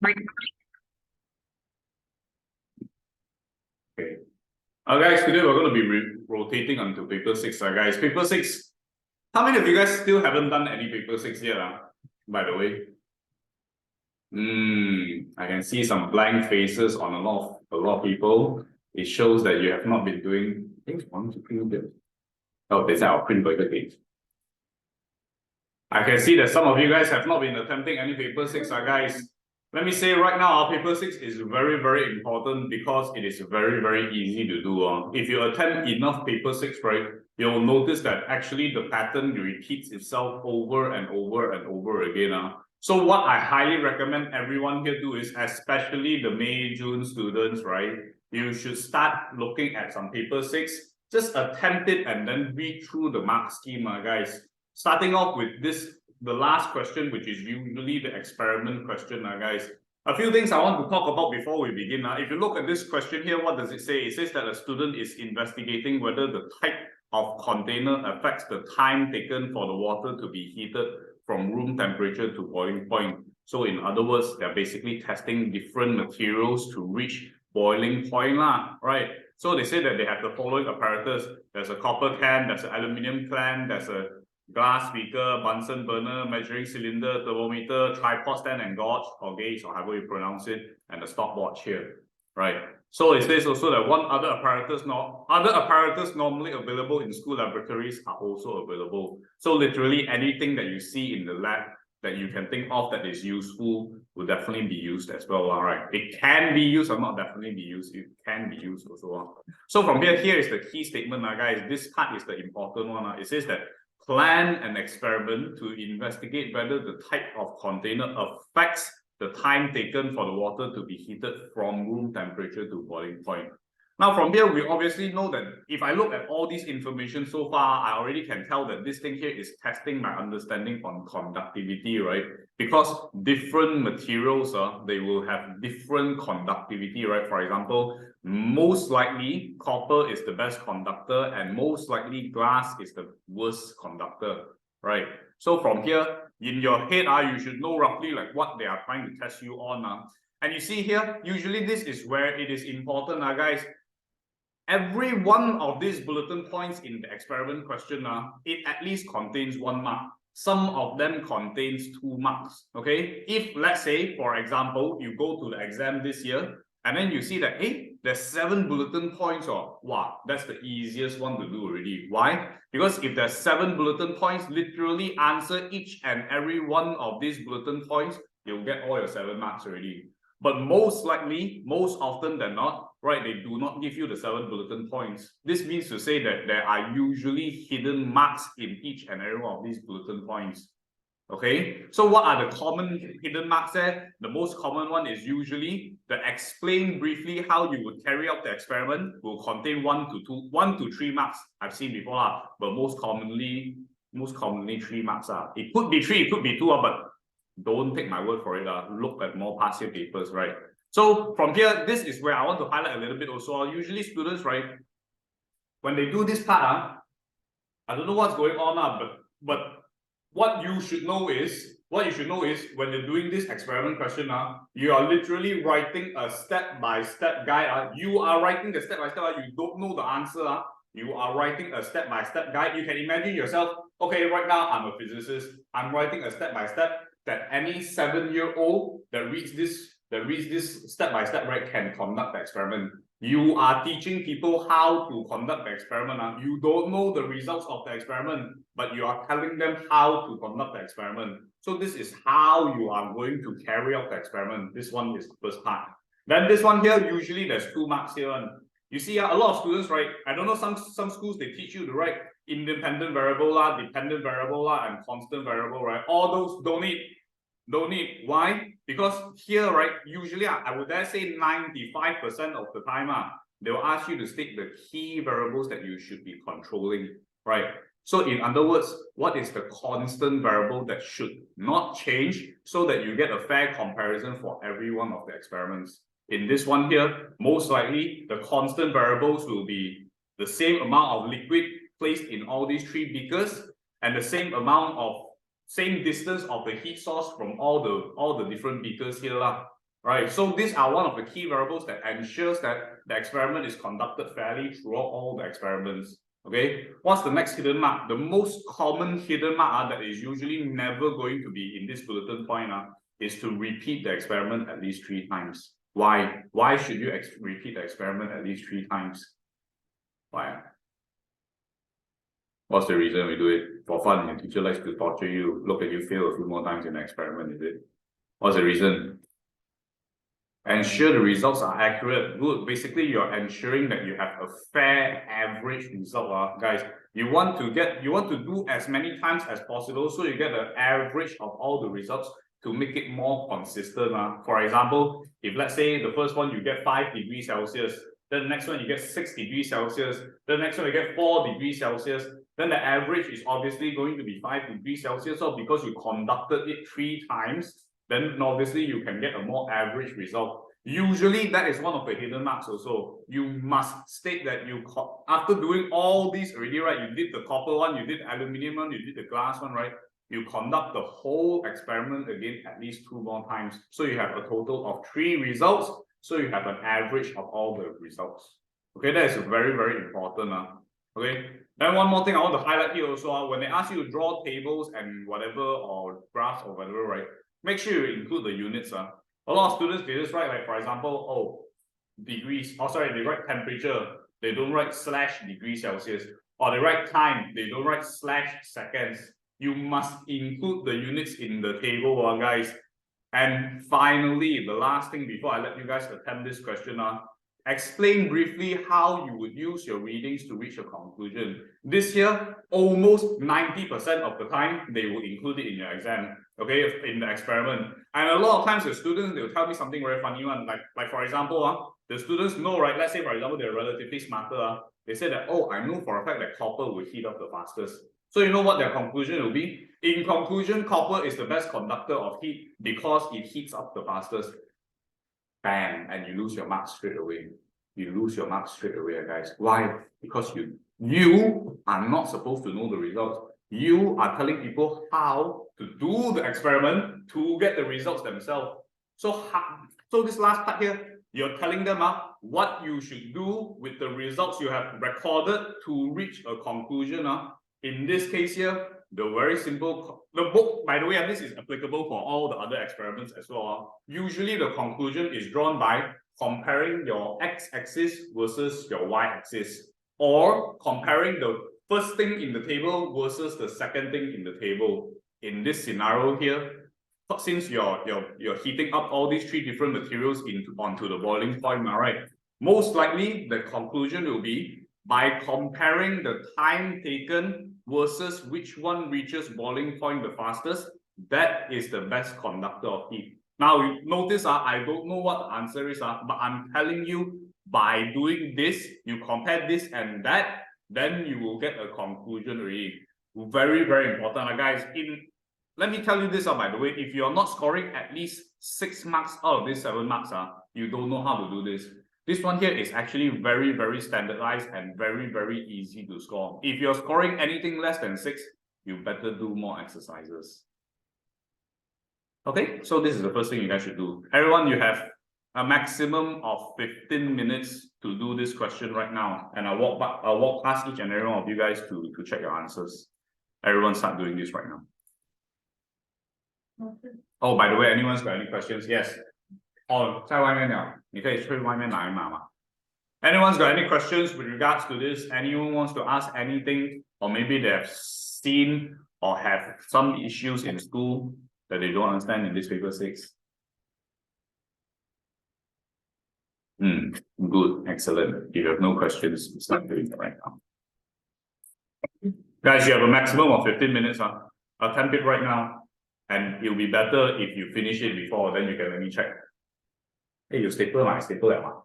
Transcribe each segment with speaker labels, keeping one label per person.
Speaker 1: Okay. Guys, today we're going to be rotating onto paper 6. Guys, paper 6. How many of you guys still haven't done any paper 6 yet? By the way, I can see some blank faces on a lot of people. It shows that you have not been doing. I think one to print it. Oh, there's our print burger cake. I can see that some of you guys have not been attempting any paper 6, guys. Let me say right now, our paper 6 is very, very important because it is very, very easy to do. If you attempt enough paper 6, right, you'll notice that actually the pattern repeats itself over and over and over again. So what I highly recommend everyone here do is, especially the May, June students, right, you should start looking at some paper 6. Just attempt it and then read through the mark scheme, guys. Starting off with this, the last question, which is usually the experiment question, guys. A few things I want to talk about before we begin. If you look at this question here, what does it say? It says that a student is investigating whether the type of container affects the time taken for the water to be heated from room temperature to boiling point. So in other words, they're basically testing different materials to reach boiling point, right? So they say that they have the following apparatus. There's a copper can, there's an aluminium can, there's a glass beaker, Bunsen burner, measuring cylinder, thermometer, tripod stand and gauge or gauge or however you pronounce it, and the stopwatch here, right? So it says also that other apparatus normally available in school laboratories are also available. So literally anything that you see in the lab that you can think of that is useful will definitely be used as well, right? It can be used or not definitely be used. It can be used also. So from here is the key statement, guys. This part is the important one. It says that plan an experiment to investigate whether the type of container affects the time taken for the water to be heated from room temperature to boiling point. Now from here, we obviously know that if I look at all this information so far, I already can tell that this thing here is testing my understanding on conductivity, right? Because different materials, they will have different conductivity, right? For example, most likely copper is the best conductor and most likely glass is the worst conductor, right? So from here, in your head, you should know roughly like what they are trying to test you on. And you see here, usually this is where it is important, guys. Every one of these bulletin points in the experiment question, it at least contains 1 mark. Some of them contains 2 marks, okay? If, let's say, for example, you go to the exam this year, and then you see that, hey, there's 7 bulletin points, or wow, that's the easiest one to do already. Why? Because if there's 7 bulletin points, literally answer each and every one of these bulletin points, you'll get all your 7 marks already. But most likely, most often than not, right, they do not give you the 7 bulletin points. This means to say that there are usually hidden marks in each and every one of these bulletin points. Okay, so what are the common hidden marks there? The most common one is usually the explain briefly how you would carry out the experiment will contain 1 to 3 marks. I've seen before, but most commonly 3 marks. It could be 3, it could be 2, but don't take my word for it. Look at more past year papers, right? So from here, this is where I want to highlight a little bit also. Usually students, right, when they do this part, I don't know what's going on, but what you should know is when you're doing this experiment question, you are literally writing a step-by-step guide. You are writing the step-by-step. You don't know the answer. You are writing a step-by-step guide. You can imagine yourself, okay, right now I'm a physicist. I'm writing a step-by-step that any 7-year-old that reads this step-by-step, right, can conduct the experiment. You are teaching people how to conduct the experiment. You don't know the results of the experiment, but you are telling them how to conduct the experiment. So this is how you are going to carry out the experiment. This one is the first part. Then this one here, usually there's 2 marks here. You see, a lot of students, right? I don't know, some schools, they teach you to write independent variable, dependent variable, and constant variable, right? All those don't need. Why? Because here, right, usually I would dare say 95% of the time, they will ask you to state the key variables that you should be controlling, right? So in other words, what is the constant variable that should not change so that you get a fair comparison for every one of the experiments? In this one here, most likely the constant variables will be the same amount of liquid placed in all these 3 beakers and the same distance of the heat source from all the different beakers here. right? So these are one of the key variables that ensures that the experiment is conducted fairly throughout all the experiments. Okay, what's the next hidden mark? The most common hidden mark that is usually never going to be in this bulletin point is to repeat the experiment at least 3 times. Why? Why should you repeat the experiment at least 3 times? Why? What's the reason we do it? For fun. Your teacher likes to torture you, look at you fail a few more times in the experiment, is it? What's the reason? Ensure the results are accurate. Good. Basically, you're ensuring that you have a fair average result. Guys, you want to do as many times as possible so you get an average of all the results to make it more consistent. For example, if let's say the first one you get 5 degrees Celsius, then the next one you get 6 degrees Celsius, then the next one you get 4 degrees Celsius, then the average is obviously going to be 5 degrees Celsius. So because you conducted it 3 times, then obviously you can get a more average result. Usually that is one of the hidden marks also. You must state that after doing all these already, right? You did the copper one, you did the aluminum one, you did the glass one, right? You conduct the whole experiment again at least 2 more times. So you have a total of 3 results. So you have an average of all the results. Okay, that is very, very important. Okay, then one more thing I want to highlight here also. When they ask you to draw tables and whatever, or graphs or whatever, right? Make sure you include the units. A lot of students, they just write, like, for example, degrees. They write temperature. They don't write /degrees Celsius. Or they write time. They don't write /seconds. You must include the units in the table, guys. And finally, the last thing before I let you guys attempt this question, explain briefly how you would use your readings to reach a conclusion. This here, almost 90% of the time, they will include it in your exam, okay, in the experiment. And a lot of times the students, they'll tell me something very funny one, like for example, the students know, right, let's say for example, they're relatively smarter, they say that, oh, I know for a fact that copper will heat up the fastest. So you know what their conclusion will be? In conclusion, copper is the best conductor of heat because it heats up the fastest. Bam, and you lose your marks straight away. You lose your marks straight away, guys. Why? Because you are not supposed to know the results. You are telling people how to do the experiment to get the results themselves. So this last part here, you're telling them what you should do with the results you have recorded to reach a conclusion. In this case here, the very simple, the book, by the way, and this is applicable for all the other experiments as well. Usually the conclusion is drawn by comparing your x-axis versus your y-axis, or comparing the first thing in the table versus the second thing in the table. In this scenario here, since you're heating up all these 3 different materials onto the boiling point, right? Most likely the conclusion will be by comparing the time taken versus which one reaches boiling point the fastest, that is the best conductor of heat. Now, notice I don't know what the answer is, but I'm telling you, by doing this, you compare this and that, then you will get a conclusion already. Very, very important, guys. Let me tell you this, by the way, if you're not scoring at least 6 marks out of these 7 marks, you don't know how to do this. This one here is actually very, very standardized and very, very easy to score. If you're scoring anything less than 6, you better do more exercises. Okay, so this is the first thing you guys should do. Everyone, you have a maximum of 15 minutes to do this question right now. And I'll walk past each and every one of you guys to check your answers. Everyone start doing this right now. Okay. Oh, by the way, anyone's got any questions? Yes. Oh, 在外面了，你可以去外面拿一码吗？ Anyone's got any questions with regards to this? Anyone wants to ask anything, or maybe they have seen or have some issues in school that they don't understand in this paper 6? Good, excellent. If you have no questions, start doing it right now. Guys, you have a maximum of 15 minutes. Attempt it right now, and it'll be better if you finish it before, then you can let me check. Hey, you staple my staple that one.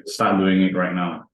Speaker 1: Start doing it right now.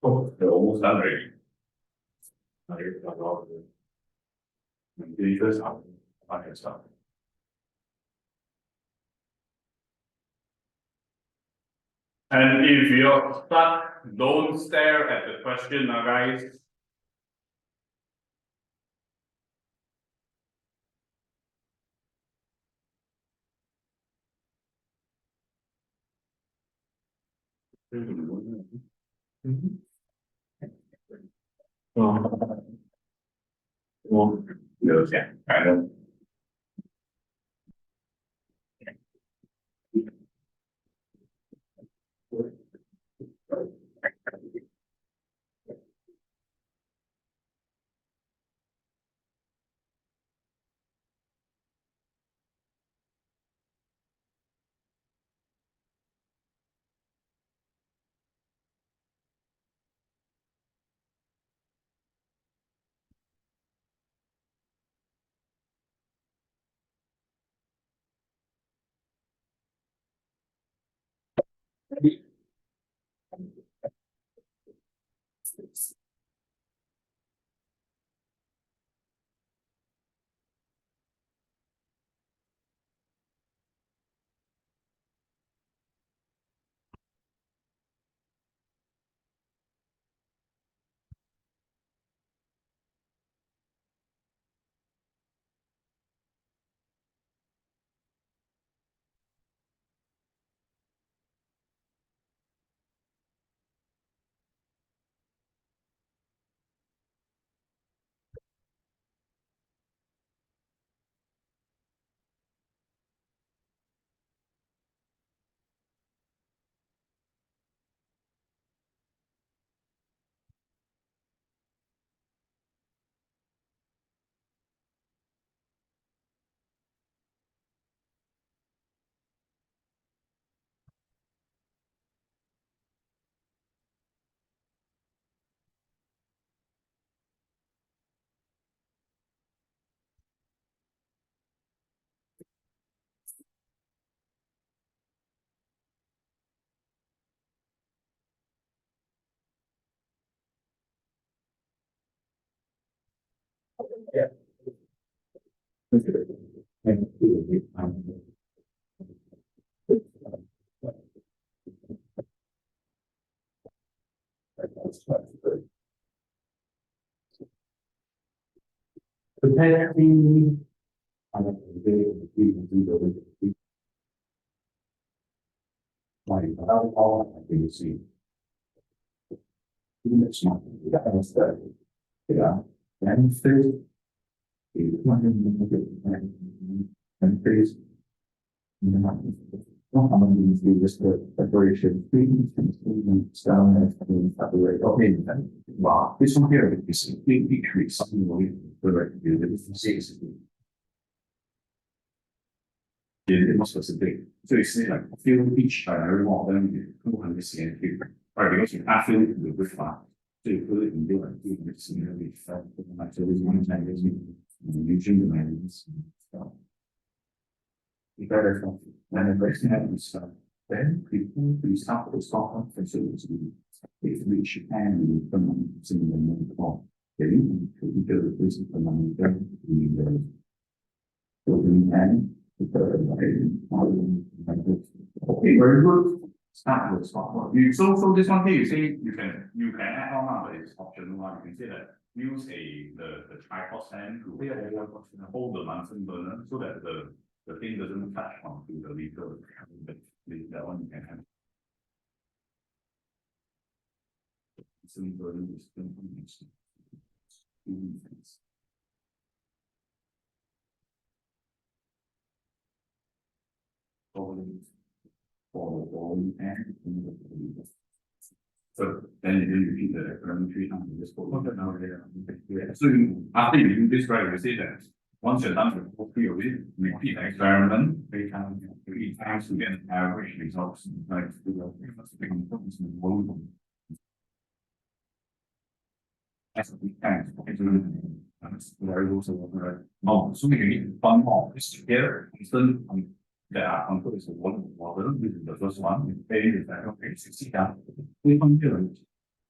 Speaker 1: Oh, they're almost done already. Computers are and stuff. And if you're stuck, don't stare at the question now, guys. Yeah, I know. Yeah. All I can see. It's not. Yeah. And first. And first. Not how many do just the preparation down and separate. Okay, then wow, this one here is a big decrease. Something we correct do the it must be big. So you see like feel each every one of them 200 figure. Right, because you have to do with flat. So you put it in there and do it similarly flat. So there's one time using demands. You better from when the person happens, then people who stop the stock facilities, if we should handle the money, similar to the ball. They need to do the business for money, then we need the building and okay, very good. Start with stock. You so this one here you say you can add on, but it's optional one. You can say that use the tripod stand to hold the Bunsen burner so that the thing doesn't touch onto the vehicle. That one you can have. Bunsen burner is so then you repeat the experiment 3 times. You just put one now there. So after you do this, right, you say that once you're done with all 3 of it, repeat the experiment 3 times to get an average results. Like as a big time, variables over. Oh, so we need one more. This together, there are controls of one model. This is the first one. We pay is that okay, 60 down. We compare it.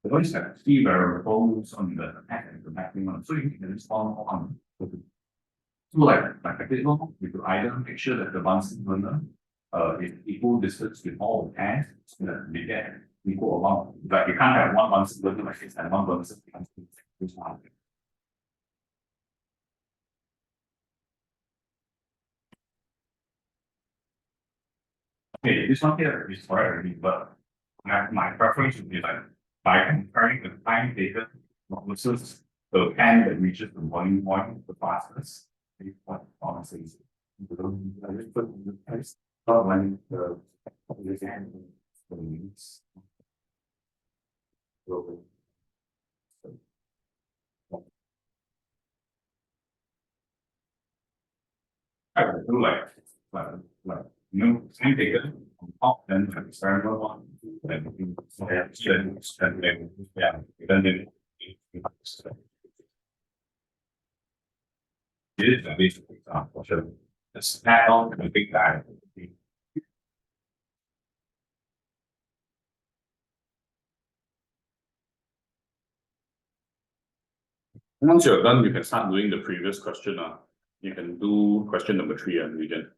Speaker 1: The ones that three variables on the attack and the maximum, so you can respond on. So like a bit long, you could either make sure that the Bunsen burner is equal distance with all the pairs so that they get equal amount. Like you can't have one Bunsen burner like this and one Bunsen burner. Okay, this one here is correct already, but my preference would be like by comparing the time taken versus the pan that reaches the boiling point the fastest. What honestly is I just put in the place. But when the hand the needs I would do like time taken on top, then the experimental one, then then it is a basic example. So the snap on the big guy. Once you're done, you can start doing the previous question. You can do question number 3 and we can.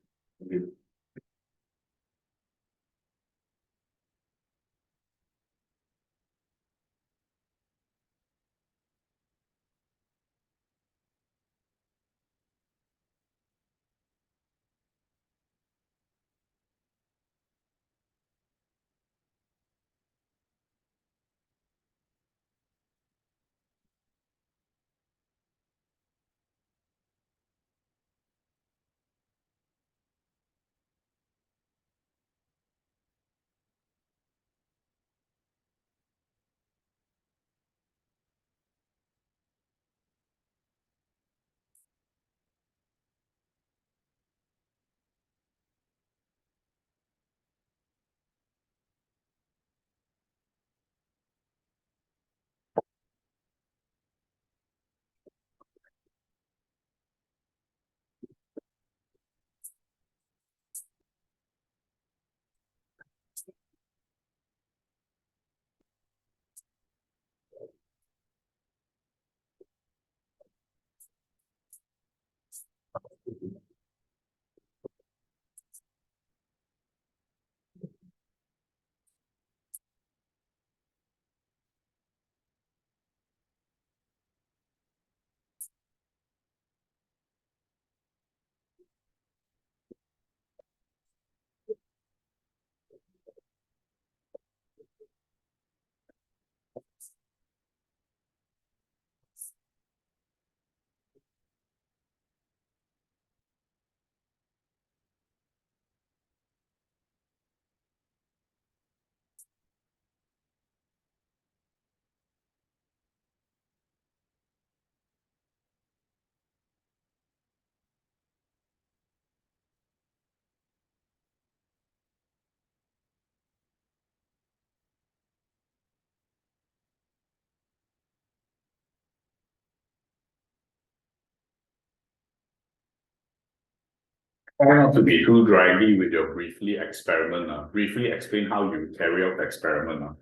Speaker 1: Try not to be too draggy with your briefly experiment. Briefly explain how you carry out the experiment.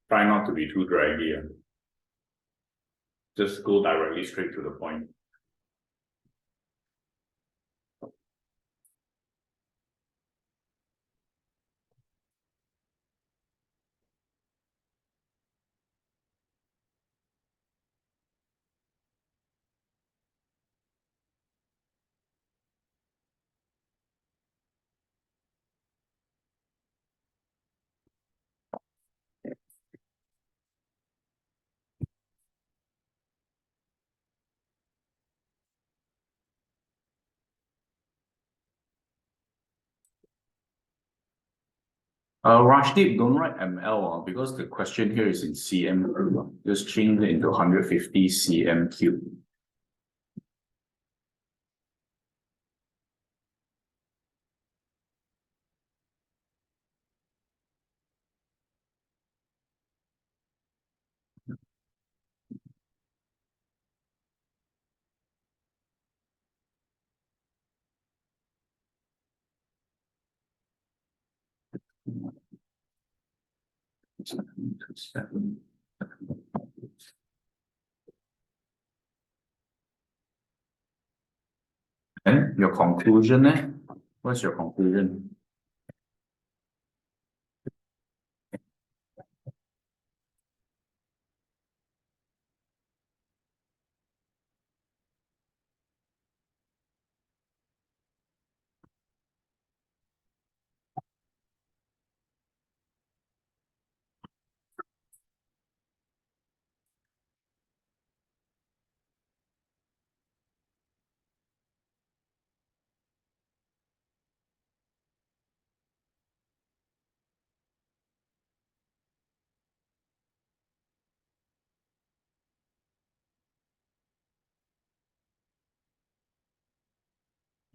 Speaker 1: Try not to be too draggy. Just go directly straight to the point. Rashdeep, don't write ml because the question here is in cm. Just change it into 150 cm cube. Seven. And your conclusion, eh? What's your conclusion?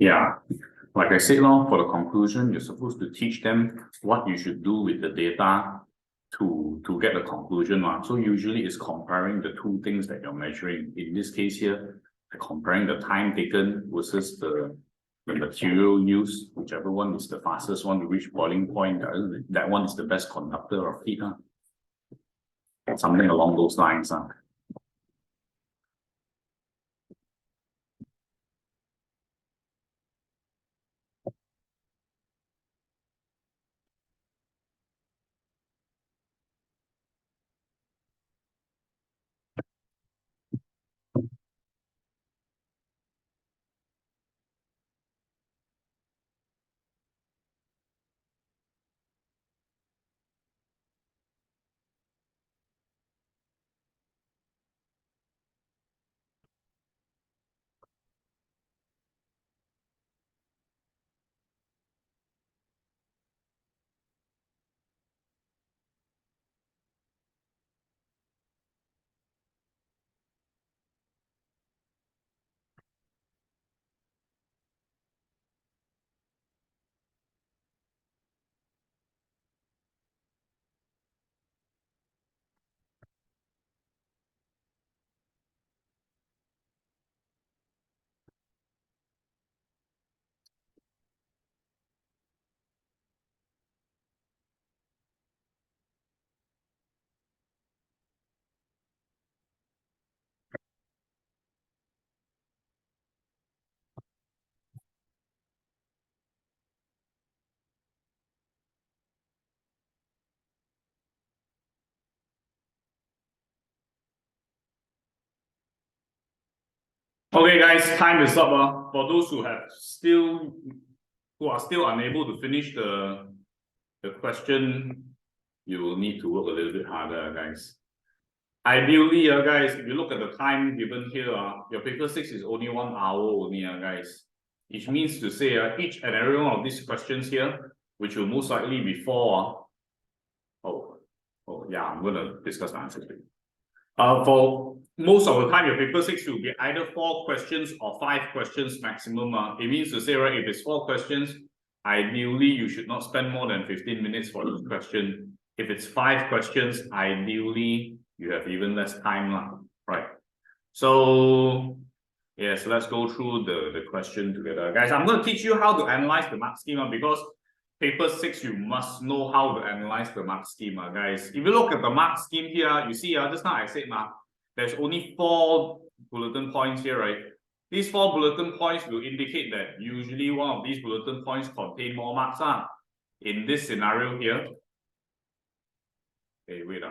Speaker 1: Yeah, like I said, for the conclusion, you're supposed to teach them what you should do with the data to get the conclusion. So usually it's comparing the two things that you're measuring. In this case here, comparing the time taken versus the material used, whichever one is the fastest one to reach boiling point, that one is the best conductor of heat. Something along those lines. Okay, guys, time is up. For those who are still unable to finish the question, you will need to work a little bit harder, guys. Ideally, guys, if you look at the time given here, your paper 6 is only 1 hour only, guys. Which means to say, each and every one of these questions here, which will most likely be 4. Yeah, I'm going to discuss the answers. For most of the time, your paper 6 will be either 4 questions or 5 questions maximum. It means to say, right, if it's 4 questions, ideally you should not spend more than 15 minutes for each question. If it's 5 questions, ideally you have even less time, right? So yes, let's go through the question together. Guys, I'm going to teach you how to analyze the mark schema because paper 6, you must know how to analyze the mark schema, guys. If you look at the mark scheme here, you see, just now I said, there's only 4 bulletin points here, right? These 4 bulletin points will indicate that usually one of these bulletin points contain more marks. In this scenario here, okay, wait.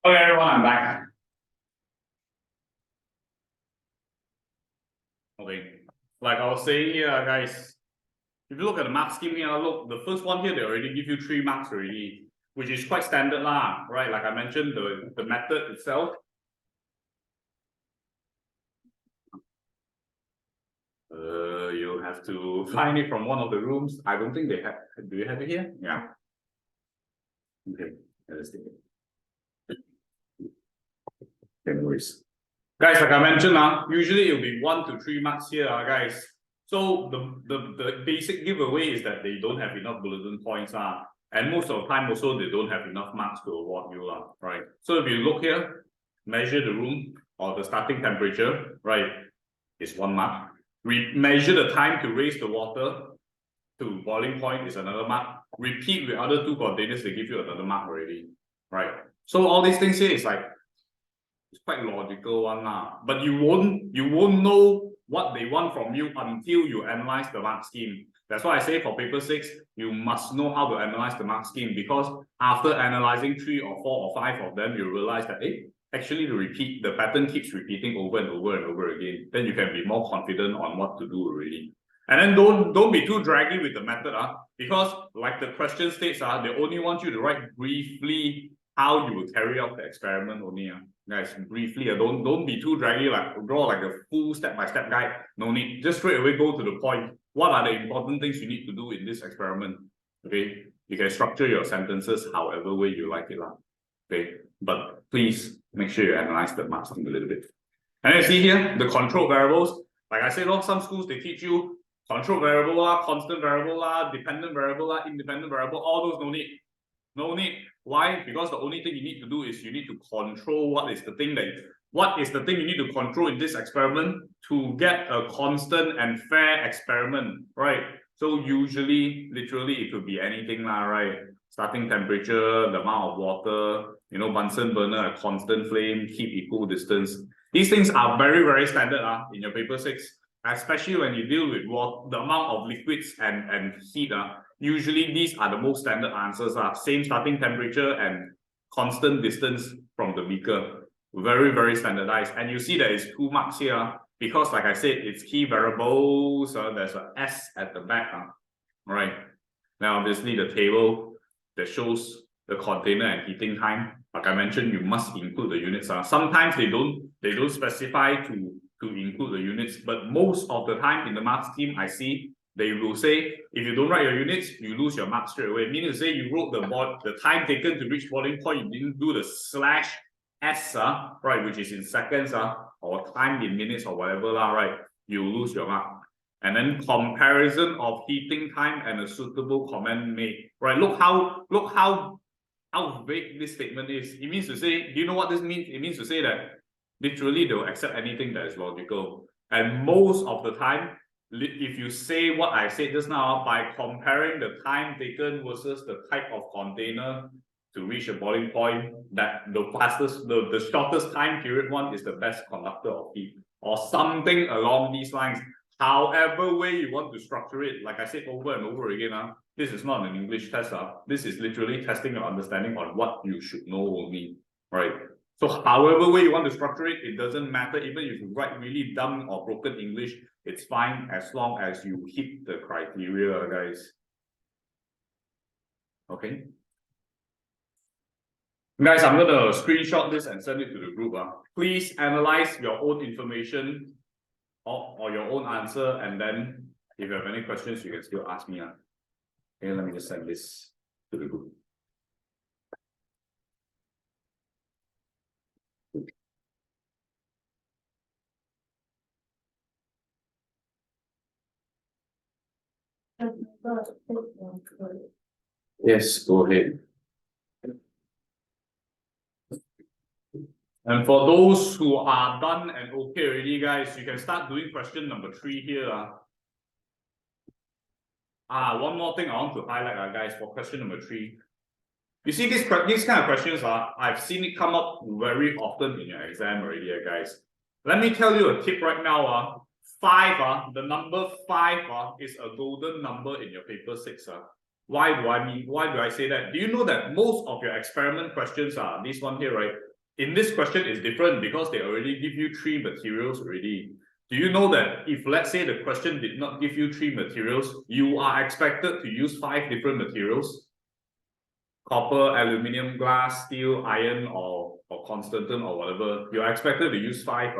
Speaker 1: Okay, everyone, I'm back. Okay, like I was saying here, guys, if you look at the mark scheme here, look, the first one here, they already give you 3 marks already, which is quite standard lah, right? Like I mentioned, the method itself. You have to find it from one of the rooms. I don't think they have. Do you have it here? Yeah. Okay, let's take it. Anyways, guys, like I mentioned, usually it'll be 1 to 3 marks here, guys. So the basic giveaway is that they don't have enough bulletin points, and most of the time also they don't have enough marks to award you, right? So if you look here, measure the room or the starting temperature, right? Is 1 mark. We measure the time to raise the water to boiling point is another mark. Repeat with other 2 containers, they give you another mark already, right? So all these things here is like, it's quite logical one, but you won't know what they want from you until you analyze the mark scheme. That's why I say for paper 6, you must know how to analyze the mark scheme, because after analyzing 3 or 4 or 5 of them, you realize that actually the pattern keeps repeating over and over and over again. Then you can be more confident on what to do already. And then don't be too draggy with the method, because like the question states, they only want you to write briefly how you will carry out the experiment only. Guys, briefly, don't be too draggy, like draw like a full step-by-step guide. No need. Just straight away go to the point. What are the important things you need to do in this experiment? Okay, you can structure your sentences however way you like it. Okay, but please make sure you analyze the mark scheme a little bit. And you see here, the control variables. Like I said, some schools they teach you control variable, constant variable, dependent variable, independent variable, all those no need. No need. Why? Because the only thing you need to do is you need to control what is the thing you need to control in this experiment to get a constant and fair experiment, right? So usually, literally, it could be anything, right? Starting temperature, the amount of water, Bunsen burner, a constant flame, keep equal distance. These things are very, very standard in your paper 6, especially when you deal with the amount of liquids and heat. Usually these are the most standard answers. Same starting temperature and constant distance from the beaker. Very, very standardized. And you see that it's 2 marks here because, like I said, it's key variables. There's an S at the back. Right. Now, obviously, the table that shows the container and heating time. Like I mentioned, you must include the units. Sometimes they don't specify to include the units, but most of the time in the mark scheme, I see they will say, if you don't write your units, you lose your marks straight away. Meaning to say you wrote the time taken to reach boiling point, you didn't do the /s, right, which is in seconds, or time in minutes or whatever, right, you lose your mark. And then comparison of heating time and a suitable comment made, right? Look how vague this statement is. It means to say, do you know what this means? It means to say that literally they'll accept anything that is logical. And most of the time, if you say what I said just now, by comparing the time taken versus the type of container to reach a boiling point, that the shortest time period one is the best conductor of heat, or something along these lines. However way you want to structure it, like I said over and over again, this is not an English test. This is literally testing your understanding on what you should know only, right? So however way you want to structure it, it doesn't matter. Even if you write really dumb or broken English, it's fine as long as you hit the criteria, guys. Okay. Guys, I'm going to screenshot this and send it to the group. Please analyze your own information or your own answer, and then if you have any questions, you can still ask me. Okay, let me just send this to the group. Yes, go ahead. And for those who are done and okay already, guys, you can start doing question number 3 here. One more thing I want to highlight, guys, for question number 3. You see, these kind of questions, I've seen it come up very often in your exam already, guys. Let me tell you a tip right now. 5, the number 5 is a golden number in your paper 6. Why do I say that? Do you know that most of your experiment questions are this one here, right? in this question is different because they already give you 3 materials already. Do you know that if let's say the question did not give you 3 materials, you are expected to use 5 different materials? Copper, aluminium, glass, steel, iron, or constantan or whatever. You're expected to use 5,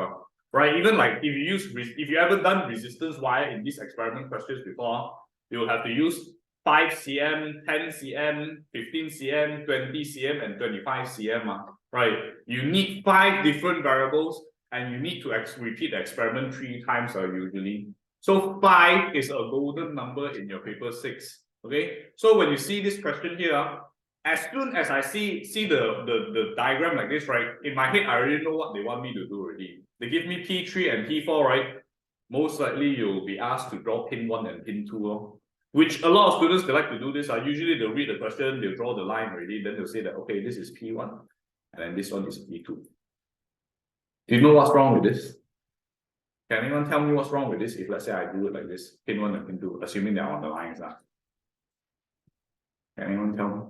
Speaker 1: right? Even like if you ever done resistance wire in these experiment questions before, you'll have to use 5 cm, 10 cm, 15 cm, 20 cm, and 25 cm. Right? You need 5 different variables, and you need to repeat the experiment 3 times usually. So 5 is a golden number in your paper 6. Okay, so when you see this question here, as soon as I see the diagram like this, right, in my head, I already know what they want me to do already. They give me P3 and P4, right? Most likely you'll be asked to draw pin 1 and pin 2, which a lot of students, they like to do this. Usually they'll read the question, they'll draw the line already, then they'll say that, okay, this is P1, and then this one is P2. Do you know what's wrong with this? Can anyone tell me what's wrong with this if let's say I do it like this, pin 1 and pin 2, assuming they're on the lines? Can anyone tell me?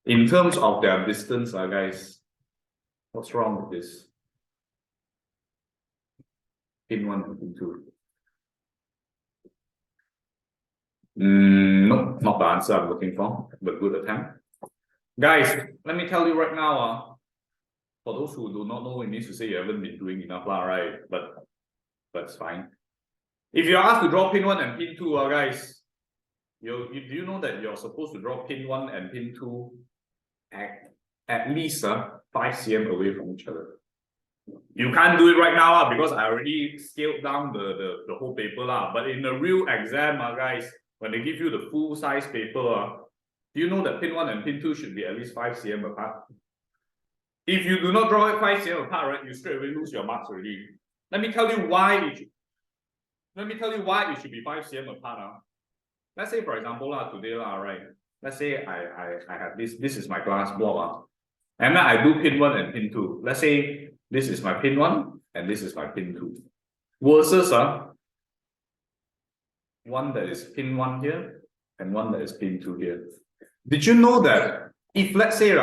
Speaker 1: In terms of their distance, guys, what's wrong with this? Pin 1 and pin 2. Nope, not the answer I'm looking for, but good attempt. Guys, let me tell you right now, for those who do not know, it means to say you haven't been doing enough, right? But that's fine. If you're asked to draw pin 1 and pin 2, guys, do you know that you're supposed to draw pin 1 and pin 2 at least 5 cm away from each other? You can't do it right now because I already scaled down the whole paper, but in the real exam, guys, when they give you the full size paper, do you know that pin 1 and pin 2 should be at least 5 cm apart? If you do not draw it 5 cm apart, right, you straight away lose your marks already. Let me tell you why it should be 5 cm apart. Let's say, for example, today, right, let's say I have this is my glass block, and then I do pin 1 and pin 2. Let's say this is my pin 1 and this is my pin 2 versus one that is pin 1 here and one that is pin 2 here. Did you know that if let's say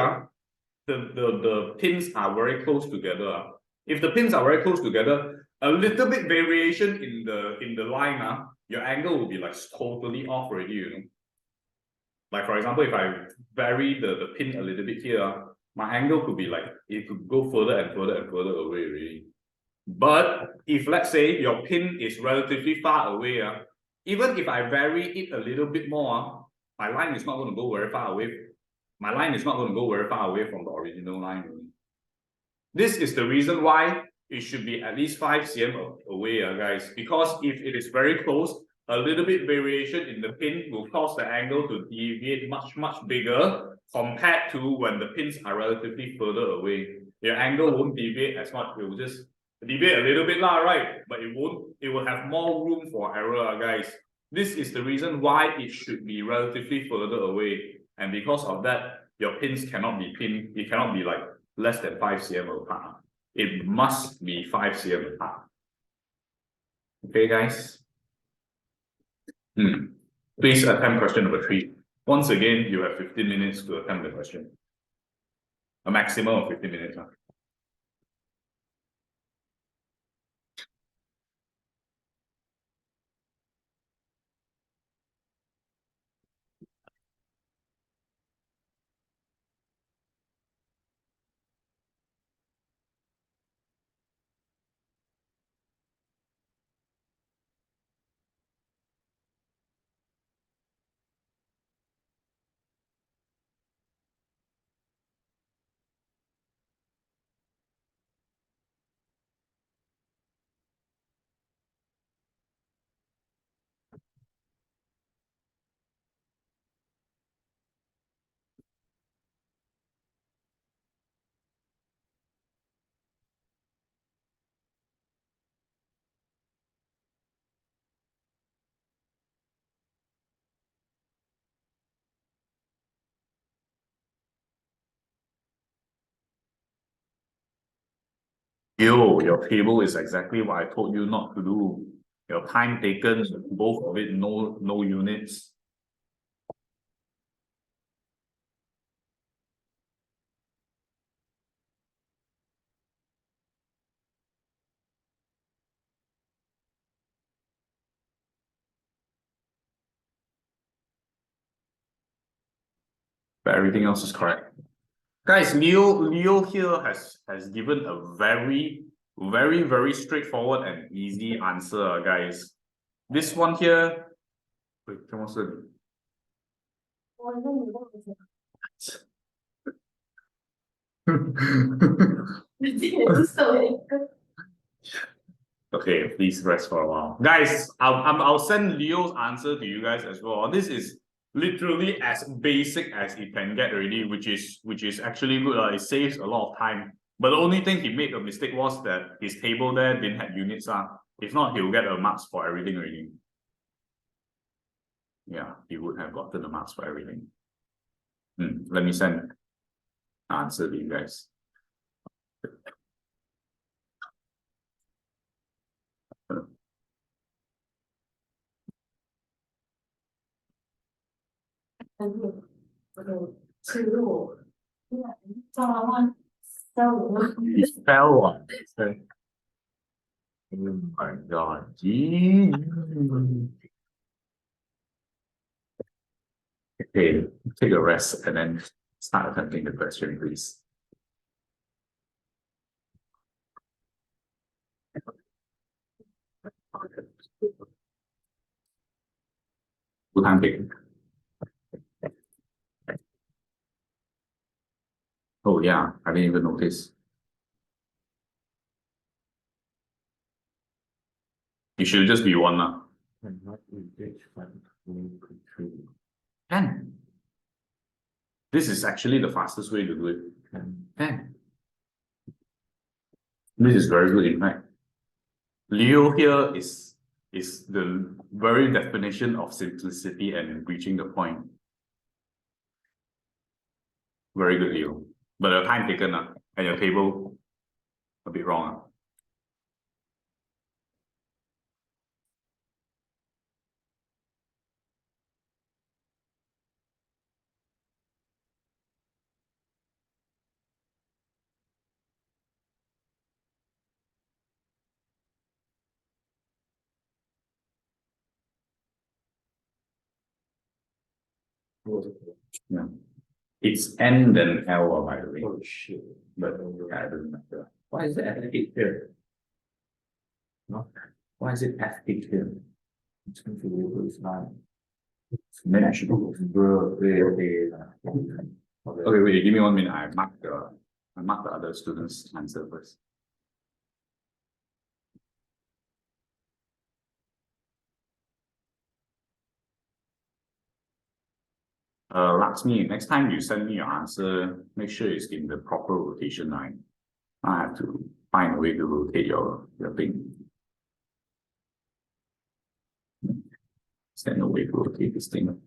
Speaker 1: the pins are very close together, if the pins are very close together, a little bit variation in the line, your angle will be like totally off already, you know. Like for example, if I vary the pin a little bit here, my angle could be like, it could go further and further and further away really. But if let's say your pin is relatively far away, even if I vary it a little bit more, my line is not going to go very far away. My line is not going to go very far away from the original line really. This is the reason why it should be at least 5 cm away, guys, because if it is very close, a little bit variation in the pin will cause the angle to deviate much bigger compared to when the pins are relatively further away. Your angle won't deviate as much, it will just deviate a little bit, right? But it will have more room for error, guys. This is the reason why it should be relatively further away. And because of that, your pins cannot be pinned, it cannot be like less than 5 cm apart. It must be 5 cm apart. Okay, guys? Please attempt question number 3. Once again, you have 15 minutes to attempt the question. A maximum of 15 minutes. Your table is exactly what I told you not to do. Your time taken, both of it, no units. but everything else is correct. Guys, Leo here has given a very, very, very straightforward and easy answer, guys. This one here, wait, okay, please rest for a while. Guys, I'll send Leo's answer to you guys as well. This is literally as basic as it can get already, which is actually good. It saves a lot of time. But the only thing he made a mistake was that his table there didn't have units. If not, he'll get a marks for everything already. Yeah, he would have gotten the marks for everything. Let me send the answer to you guys. He fell on it. Oh my god. Okay, take a rest and then start attempting the question, please. Full-time taking. Oh yeah, I didn't even notice. It should just be one now. 10. This is actually the fastest way to do it. 10. This is very good, in fact. Leo here is the very definition of simplicity and reaching the point. Very good, Leo. But the time taken and your table a bit wrong. Yeah. It's N then L, by the way. Oh shit. But I don't remember. Why is it F8 here? No? Why is it F8 here? It's confused. Then I should go. Okay, wait, give me 1 minute. I mark the other students' answer first. Lakshmi, next time you send me your answer, make sure it's in the proper rotation line. I have to find a way to rotate your thing. Is there no way to rotate this thing?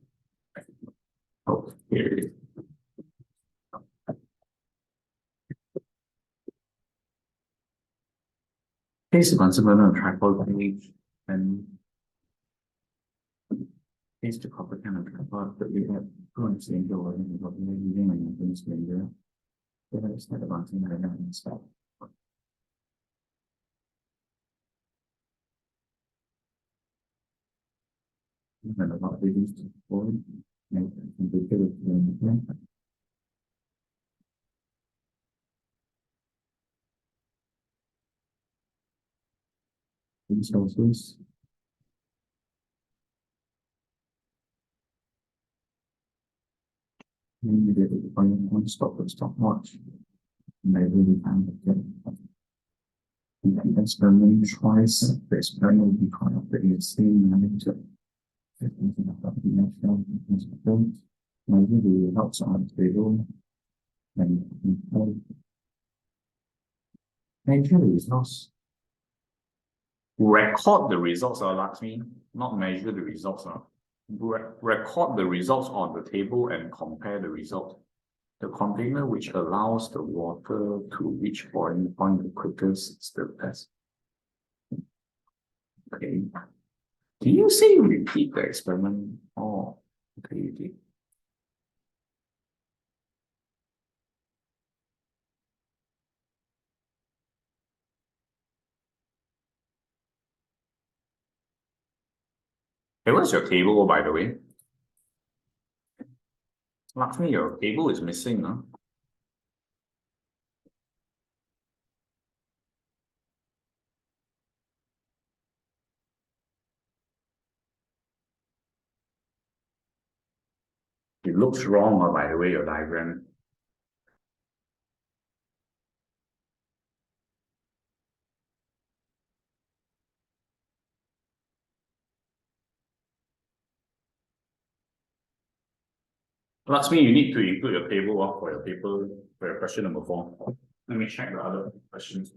Speaker 1: Oh, here it is. Place the concept on a tripod page and paste the copper can on tripod that we have going to the door and what we're using and things later. Then it's not about something like that and stuff. And about these forward and we could have resources. Maybe they would find one stop and stop watch. Maybe we can get the experiment twice. The experiment will be called up the same manager. Maybe the results are on the table. And measure the results. Record the results, Lakshmi, not measure the results. Record the results on the table and compare the results. The container which allows the water to reach boiling point the quickest is the best. Okay. Do you say repeat the experiment? Oh, okay, you did. Hey, what's your table, by the way? Lakshmi, your cable is missing, huh? It looks wrong, by the way, your diagram. Lakshmi, you need to include your table for your paper for your question number 4. Let me check the other questions.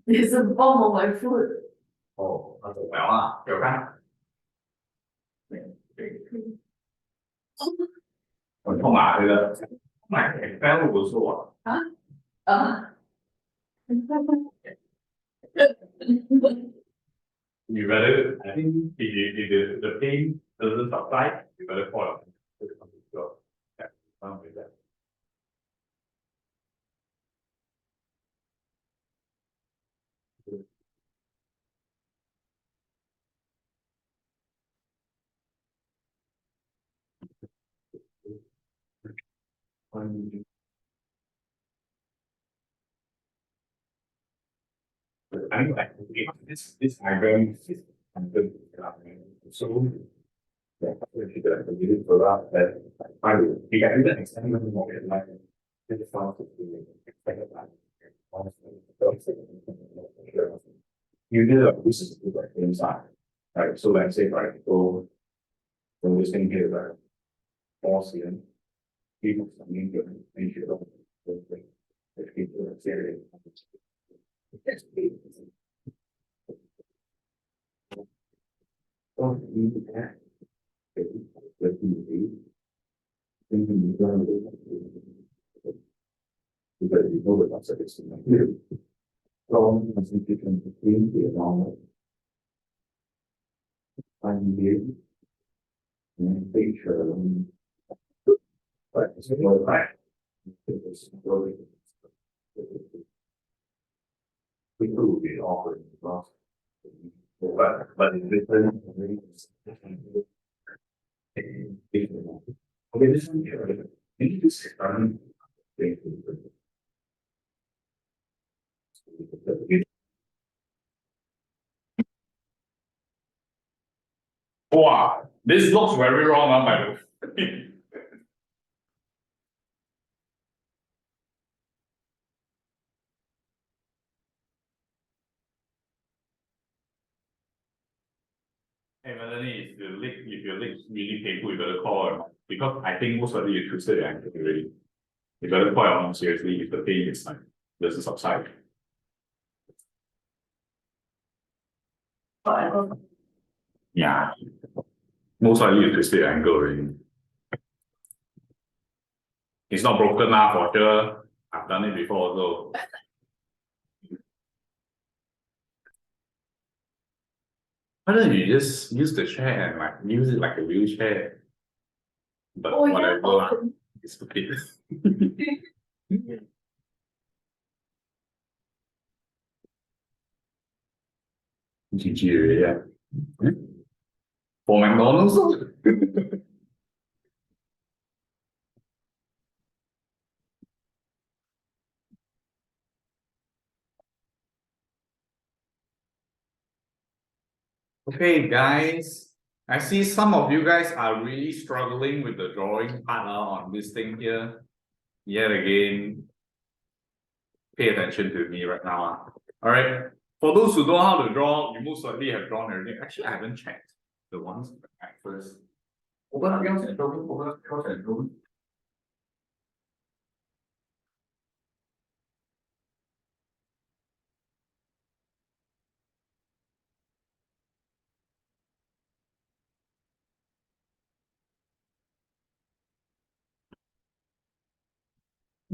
Speaker 2: There's a bomb on my foot.
Speaker 1: Oh, well, your back. 很痛啊，这个买翻路不错啊。You better, I think, if the pain doesn't subside, you better call your yeah, something like that. I mean, like this diagram is so yeah, if you could use it for that I will you can even extend it more like this is how to extend it like you did this is like inside. Right. So let's say right so this thing here right false here people something good and you don't if people are serious. Oh, you can. But you thinking you're going to because you know that that's a distinct here. So, I think you can between the normal finding you and feature but it's more right. We could be offering the loss. But in different okay, this one here, you need to sit down. Wow, this looks very wrong, by the way. Hey Melanie, if your leg really painful, you better call her because I think most likely you twisted your ankle already. You better call your mom seriously if the pain is like doesn't subside. Yeah. Most likely you twisted your ankle already. It's not broken now for sure. I've done it before also. Why don't you just use the chair and like use it like a wheelchair? But whatever, yeah. It's stupid. GG, yeah. For McDonald's? Okay, guys. I see some of you guys are really struggling with the drawing part on this thing here. Yet again, pay attention to me right now. All right. For those who know how to draw, you most likely have drawn everything. Actually, I haven't checked the ones at first. Open up yours and open up yours and open.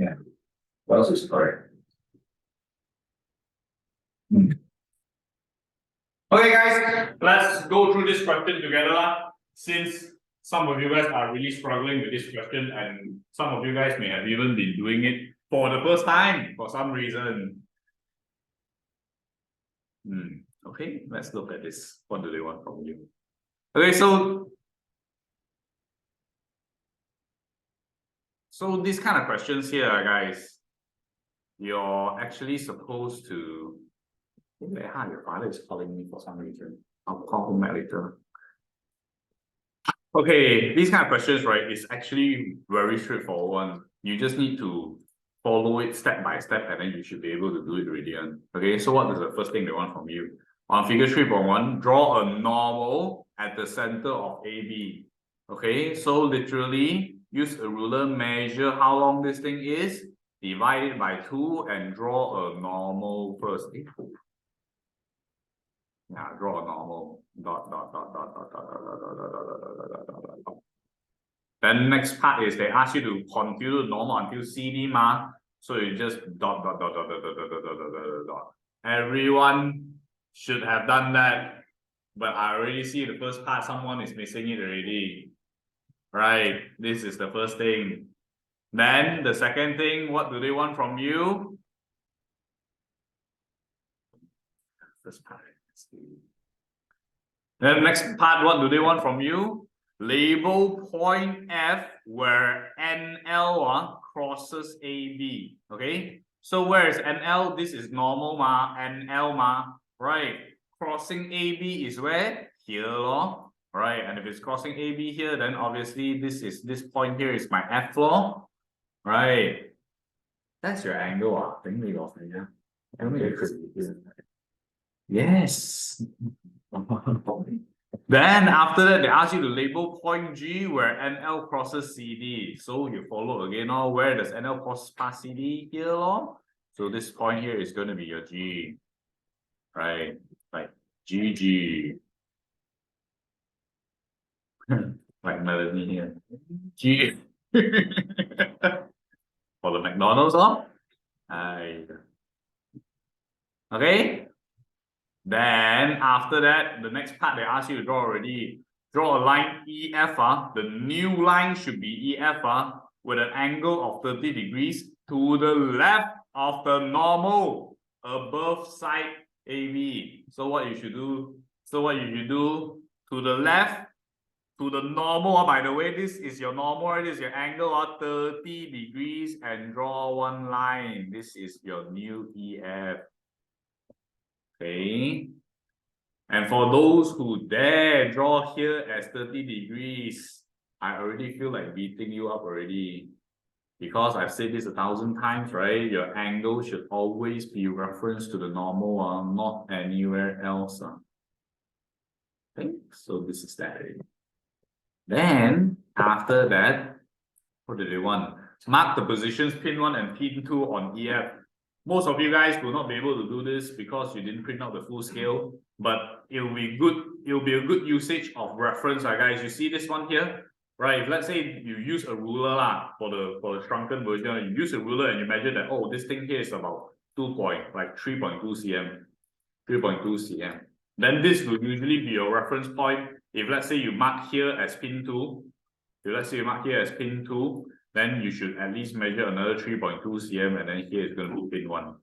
Speaker 1: Yeah. What else is correct? Okay, guys, let's go through this question together. Since some of you guys are really struggling with this question, and some of you guys may have even been doing it for the first time for some reason. Okay, let's look at this. What do they want from you? Okay, so these kind of questions here, guys, you're actually supposed to. Your father is calling me for some reason. I'll call him back later. Okay, these kind of questions, right, is actually very straightforward. You just need to follow it step by step, and then you should be able to do it already. Okay, so what is the first thing they want from you? On figure 3.1, draw a normal at the center of AB. Okay, so literally use a ruler, measure how long this thing is, divide it by 2, and draw a normal first. Yeah, draw a normal. Then next part is they ask you to continue normal until CD ma. So you just dot. Everyone should have done that. But I already see the first part, someone is missing it already. Right, this is the first thing. Then the second thing, what do they want from you? First part. Then the next part, what do they want from you? Label point F where NL crosses AB. Okay, so where is NL? This is normal ma, NL ma, right? Crossing AB is where? Here, right? And if it's crossing AB here, then obviously this point here is my F floor, right? That's your angle. Yes. Then after that, they ask you to label point G where NL crosses CD. So you follow again, where does NL cross past CD here, So this point here is going to be your G, right? Like GG. Like Melanie here. G. For the McDonald's, okay. Then after that, the next part they ask you to draw already. Draw a line EF. The new line should be EF with an angle of 30 degrees to the left of the normal above side AB. So what you should do? To the left, to the normal. By the way, this is your normal. This is your angle of 30 degrees, and draw one line. This is your new EF. Okay, and for those who dare draw here as 30 degrees, I already feel like beating you up already, because I've said this 1,000 times, right? Your angle should always be referenced to the normal, not anywhere else. Okay, so this is that. Then after that, what do they want? Mark the positions pin 1 and pin 2 on EF. Most of you guys will not be able to do this because you didn't print out the full scale, but it will be good. It will be a good usage of reference, guys. You see this one here, right? If let's say you use a ruler for the shrunken version, you use a ruler and you measure that, oh, this thing here is about 3.2 cm, 3.2 cm. Then this will usually be your reference point. If let's say you mark here as pin 2, then you should at least measure another 3.2 cm, and then here is going to be pin 1.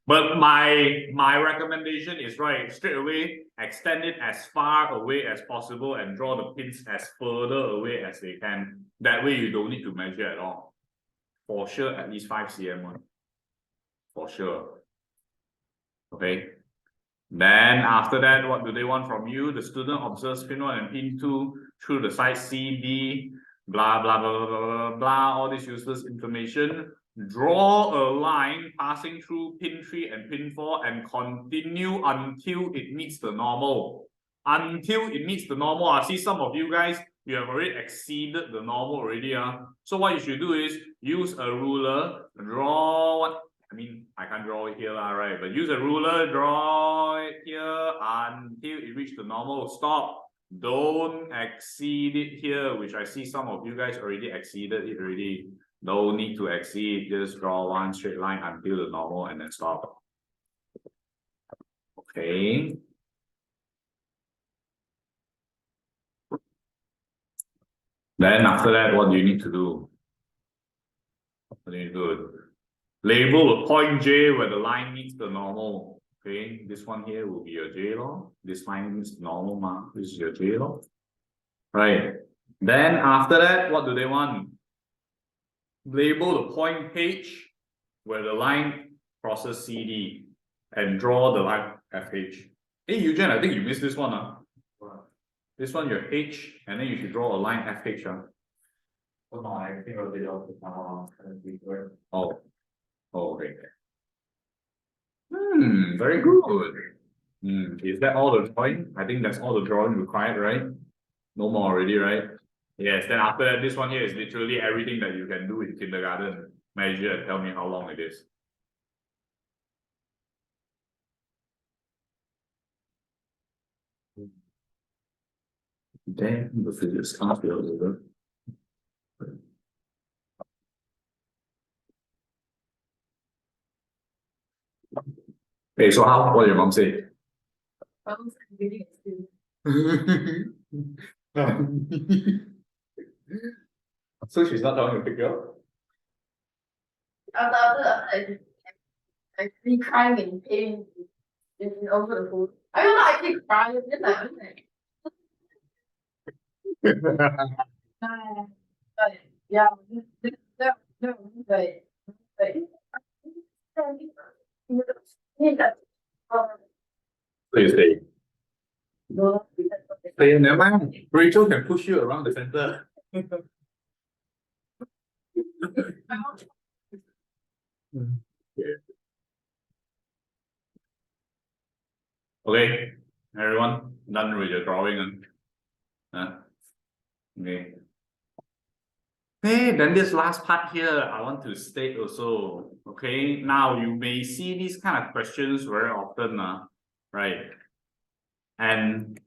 Speaker 1: But my recommendation is, right, straight away extend it as far away as possible and draw the pins as further away as they can. That way you don't need to measure at all. For sure, at least 5 cm one. For sure. Okay. Then after that, what do they want from you? The student observes pin 1 and pin 2 through the side CD. Blah, blah, blah, blah, blah, blah, blah, all this useless information. Draw a line passing through pin 3 and pin 4 and continue until it meets the normal. Until it meets the normal. I see some of you guys, you have already exceeded the normal already. So what you should do is use a ruler, draw what? I mean, I can't draw it here, right? But use a ruler, draw it here until it reaches the normal. Stop. Don't exceed it here, which I see some of you guys already exceeded it already. No need to exceed, just draw one straight line until the normal and then stop. Okay. Then after that, what do you need to do? What do you do? Label a point J where the line meets the normal. Okay, this one here will be your J law. This line is normal mark. This is your J law. Right. Then after that, what do they want? Label the point H where the line crosses CD and draw the line FH. Hey Eugene, I think you missed this one. This one your H and then you should draw a line FH.
Speaker 3: Oh no, I think I'll be able to
Speaker 1: Oh. Oh, okay. Very good. Is that all the drawing? I think that's all the drawing required, right? No more already, right? Yes, then after that, this one here is literally everything that you can do in kindergarten. Measure and tell me how long it is. Damn, the physics can't be over. Okay, so what did your mom say? So she's not telling you to pick you up?
Speaker 2: After I keep crying in pain in over the food. I don't know, I keep crying, just like yeah,
Speaker 1: Please stay. Stay, never mind. Rachel can push you around the center. Okay, everyone, done with your drawing. Okay. Hey, then this last part here, I want to state also. Okay, now you may see these kind of questions very often, right? And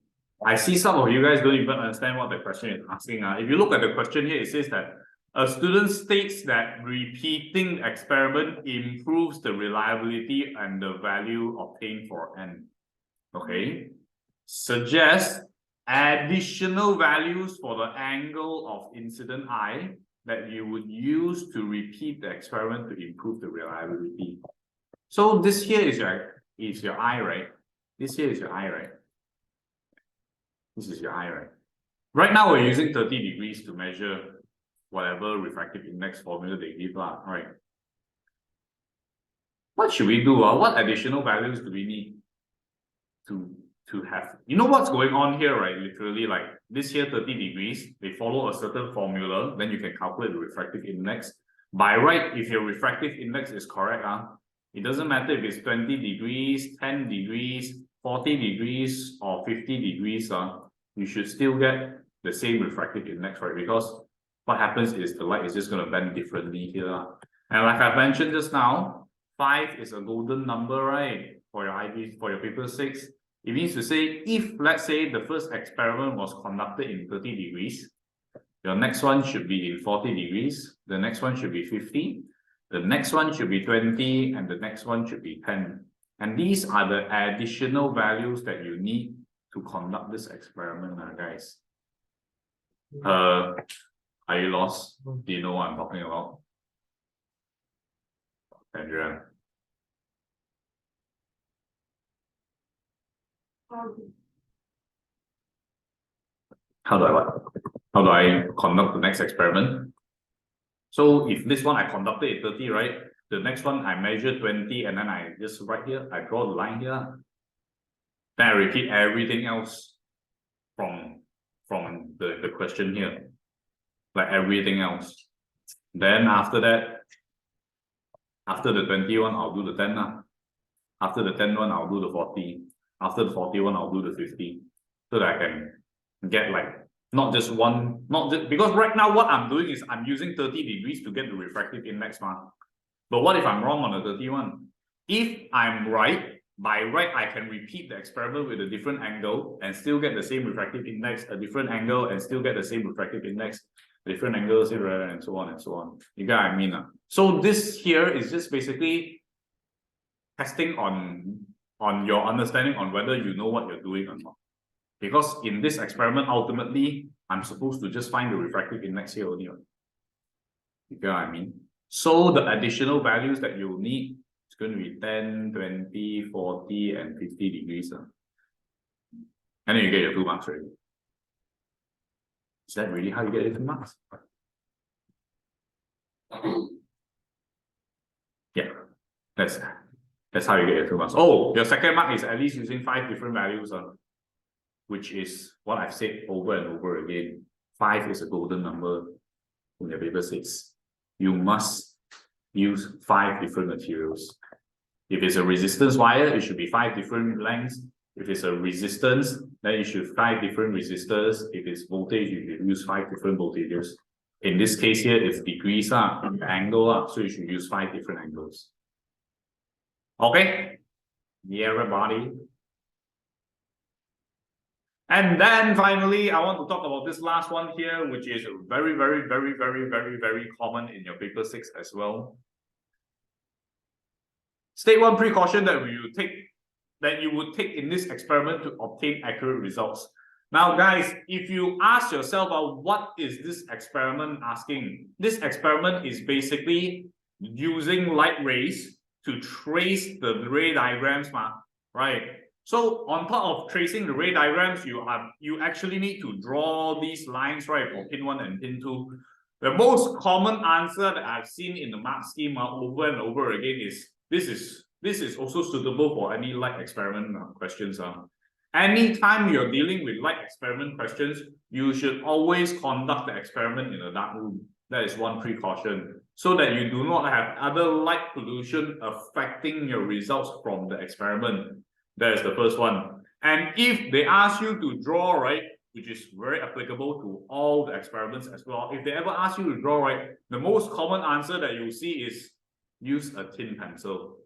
Speaker 1: I see some of you guys don't even understand what the question is asking. If you look at the question here, it says that a student states that repeating the experiment improves the reliability and the value obtained for n. Okay, suggest additional values for the angle of incident I that you would use to repeat the experiment to improve the reliability. So this here is your I, right? This here is your I, right? This is your I, right? Right now we're using 30 degrees to measure whatever refractive index formula they give, right? What should we do? What additional values do we need to have? You know what's going on here, right? Literally, like this here 30 degrees, they follow a certain formula, then you can calculate the refractive index. By right, if your refractive index is correct, it doesn't matter if it's 20 degrees, 10 degrees, 40 degrees, or 50 degrees, you should still get the same refractive index, right? Because what happens is the light is just going to bend differently here. And like I mentioned just now, 5 is a golden number, right? For your IB, for your paper 6. It means to say, if let's say the first experiment was conducted in 30 degrees, your next one should be in 40 degrees, the next one should be 50, the next one should be 20, and the next one should be 10. And these are the additional values that you need to conduct this experiment, guys. Are you lost? Do you know what I'm talking about? Andrea? How do I conduct the next experiment? So if this one I conducted at 30, right? The next one I measure 20 and then I just right here, I draw the line here. Then I repeat everything else from the question here. Like everything else. Then after that, after the 21, I'll do the 10 now. After the 10 one, I'll do the 40. After the 41, I'll do the 50. So that I can get like not just one, not just because right now what I'm doing is I'm using 30 degrees to get the refractive index mark. But what if I'm wrong on the 31? If I'm right, by right I can repeat the experiment with a different angle and still get the same refractive index, a different angle and still get the same refractive index. different angles, and so on and so on. You get what I mean? So this here is just basically testing on your understanding on whether you know what you're doing or not. Because in this experiment, ultimately, I'm supposed to just find the refractive index here only. You get what I mean? So the additional values that you'll need is going to be 10, 20, 40, and 50 degrees. And then you get your 2 marks already. Is that really how you get your 2 marks? Yeah, that's how you get your 2 marks. Oh, your second mark is at least using 5 different values, which is what I've said over and over again. 5 is a golden number in your paper 6. You must use 5 different materials. If it's a resistance wire, it should be 5 different lengths. If it's a resistance, then you should 5 different resistors. If it's voltage, you should use 5 different voltages. In this case here, it's degrees, angle, so you should use 5 different angles. Okay? Yeah, everybody. And then finally, I want to talk about this last one here, which is very, very, very, very, very, very common in your paper 6 as well. State one precaution that you would take in this experiment to obtain accurate results. Now, guys, if you ask yourself, what is this experiment asking? This experiment is basically using light rays to trace the ray diagrams, right? So on top of tracing the ray diagrams, you actually need to draw these lines, right, for pin 1 and pin 2. The most common answer that I've seen in the mark scheme over and over again is this is also suitable for any light experiment questions. Anytime you're dealing with light experiment questions, you should always conduct the experiment in a dark room. That is one precaution, so that you do not have other light pollution affecting your results from the experiment. That is the first one. And if they ask you to draw, right, which is very applicable to all the experiments as well, if they ever ask you to draw, right, the most common answer that you'll see is use a tin pencil.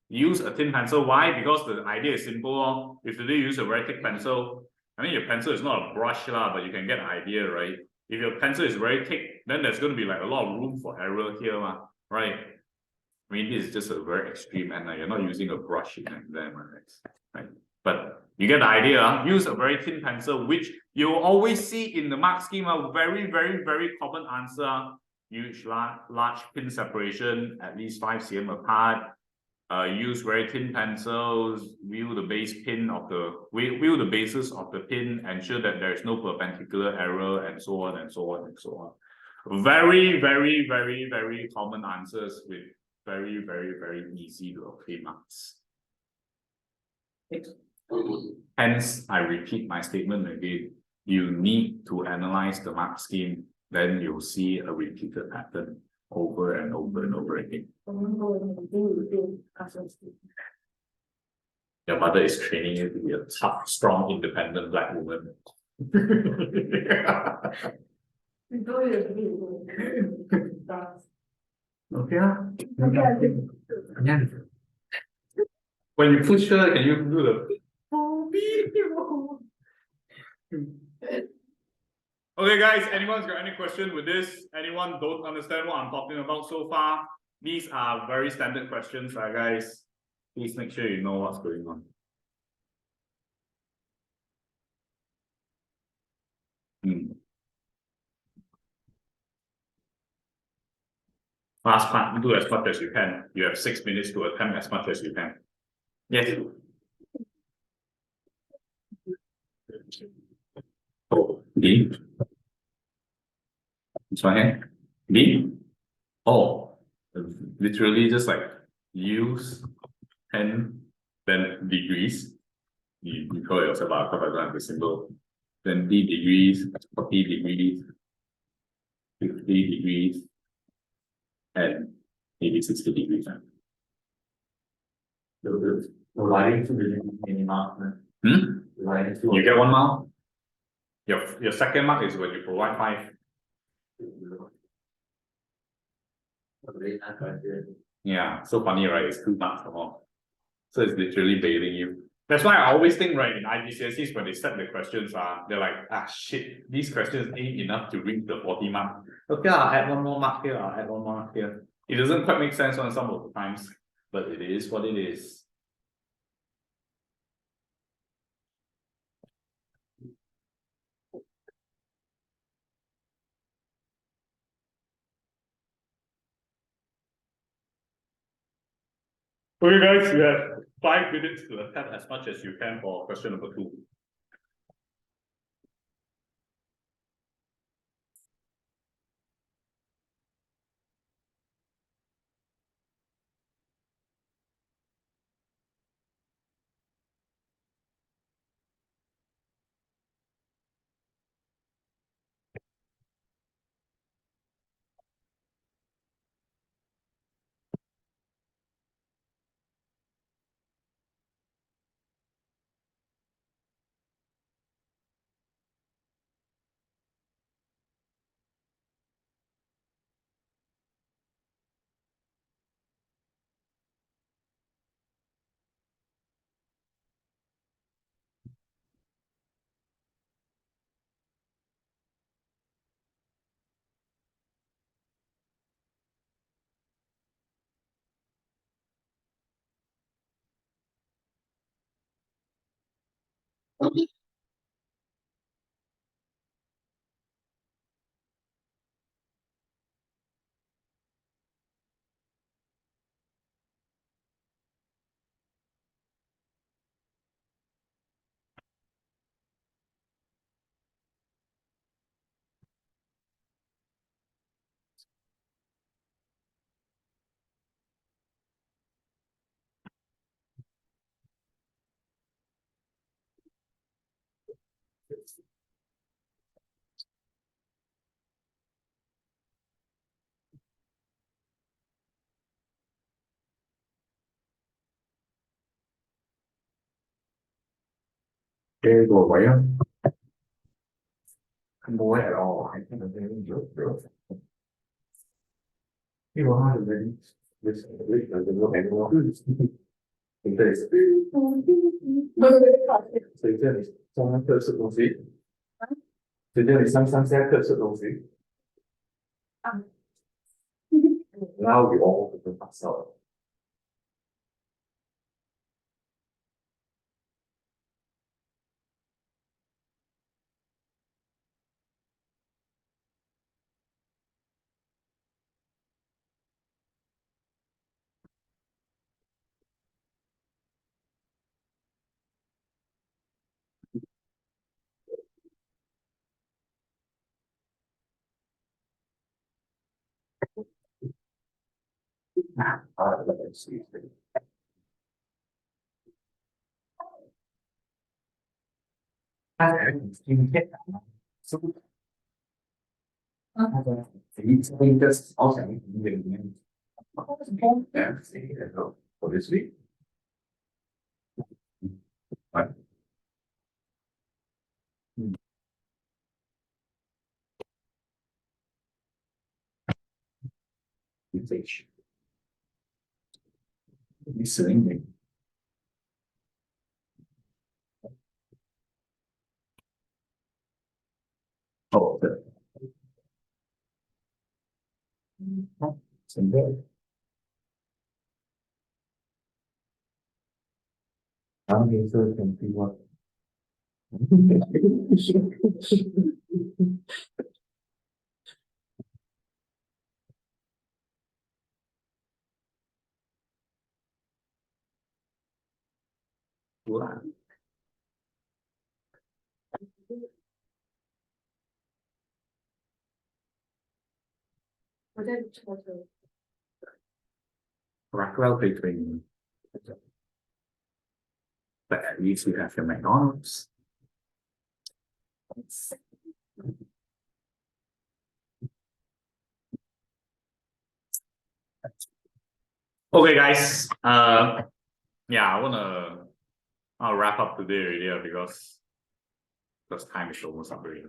Speaker 1: Use a tin pencil. Why? Because the idea is simple. If today you use a very thick pencil, I mean, your pencil is not a brush, but you can get an idea, right? If your pencil is very thick, then there's going to be like a lot of room for error here, right? I mean, this is just a very extreme, and you're not using a brush in an exam, right? But you get the idea. Use a very thin pencil, which you will always see in the mark scheme. A very, very, very common answer. Use large pin separation, at least 5 cm apart. Use very thin pencils. View the bases of the pin. Ensure that there is no perpendicular error, and so on and so on and so on. Very, very, very, very common answers with very, very, very easy to obtain marks. Hence, I repeat my statement again. You need to analyze the mark scheme, then you'll see a repeated pattern over and over and over again. Your mother is training you to be a tough, strong, independent black woman. Okay. When you push her, can you do the Okay, guys, anyone's got any question with this? Anyone don't understand what I'm talking about so far? These are very standard questions, right, guys? Please make sure you know what's going on. Last part, do as much as you can. You have 6 minutes to attempt as much as you can. Yes. Oh, D. This one here. D. Oh, literally just like use 10, then degrees. You call yourself out of the symbol. Then D degrees, 40 degrees, 50 degrees, and maybe 60 degrees.
Speaker 3: The lighting to the minimum.
Speaker 1: You get 1 mark. Your second mark is when you provide 5. Yeah, so funny, right? It's 2 marks or more. So it's literally bailing you. That's why I always think, right, in igcse when they set the questions, they're like, shit, these questions ain't enough to reach the 40 mark. Okay, I'll add one more mark here, I'll add one more mark here. It doesn't quite make sense on some of the times, but it is what it is. Okay, guys, you have 5 minutes to attempt as much as you can for question number 2.
Speaker 3: Okay, go away. Không bố at all. I think I'm very good. You know how to ready this look anymore. Thì đây thì这里上课是东西，在这里上下课是东西，然后我就发烧了。Let's see. Kim kết cả số thì mình just also mình yeah see for this week right usage listening oh the same day how many users can see what wow. Rockwell between but at least you have your McDonald's. Okay, guys. Yeah, I'll wrap up today already because time is almost up already.